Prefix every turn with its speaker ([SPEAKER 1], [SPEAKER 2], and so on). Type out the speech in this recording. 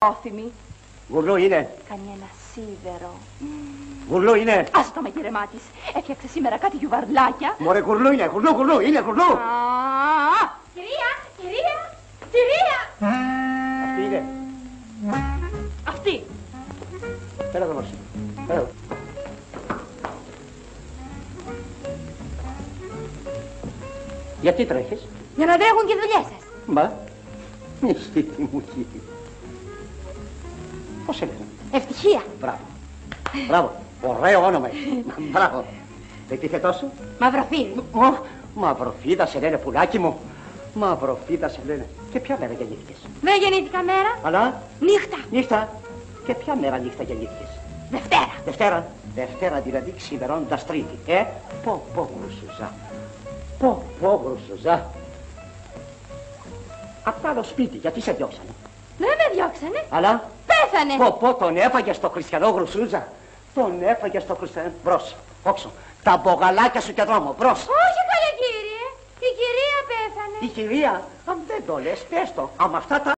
[SPEAKER 1] Όθυμη.
[SPEAKER 2] Γουρλού είναι.
[SPEAKER 1] Κάνει ένα σίδερο.
[SPEAKER 2] Γουρλού είναι.
[SPEAKER 1] Ας το μαγειρεμά της. Έφτιαξε σήμερα κάτι γιουβαρλάκια.
[SPEAKER 2] Μωρέ, γουρλού είναι. Γουρλού, είναι γουρλού.
[SPEAKER 1] Κυρία.
[SPEAKER 2] Αυτή είναι.
[SPEAKER 1] Αυτή.
[SPEAKER 2] Πέρα εδώ μαζί. Πέρα. Γιατί τρέχεις?
[SPEAKER 1] Για να τρέχουν και οι δουλειές σας.
[SPEAKER 2] Μα, νηστίτη μου κύριε. Πώς σε λένε?
[SPEAKER 1] Ευτυχία.
[SPEAKER 2] Μπράβο. Ωραίο όνομα. Μπράβο. Επίθετό σου?
[SPEAKER 1] Μαυροφίλη.
[SPEAKER 2] Μαυροφίδα σε λένε, πουλάκι μου. Μαυροφίδα σε λένε. Και ποια μέρα γεννήθηκες?
[SPEAKER 1] Δεν γεννήθηκα μέρα.
[SPEAKER 2] Αλλά
[SPEAKER 1] Νύχτα.
[SPEAKER 2] νύχτα. Και ποια μέρα νύχτα γεννήθηκες?
[SPEAKER 1] Δευτέρα.
[SPEAKER 2] Δευτέρα δηλαδή ξημερώντας Τρίτη. Πω γρουσουζά. Πω γρουσουζά. Απ' άλλο σπίτι, γιατί σε διώξανε?
[SPEAKER 1] Δεν με διώξανε.
[SPEAKER 2] Αλλά
[SPEAKER 1] Πέθανε.
[SPEAKER 2] πω τον έφαγε στο χριστιανό γρουσούζα. Τον έφαγε στο χριστιανό. Μπρος, όξο. Τα μπογαλάκια σου και δρόμο, μπρος.
[SPEAKER 1] Όχι καλέ κύριε. Η κυρία πέθανε.
[SPEAKER 2] Η κυρία, αν δεν το λες, πες το. Άμα αυτά τα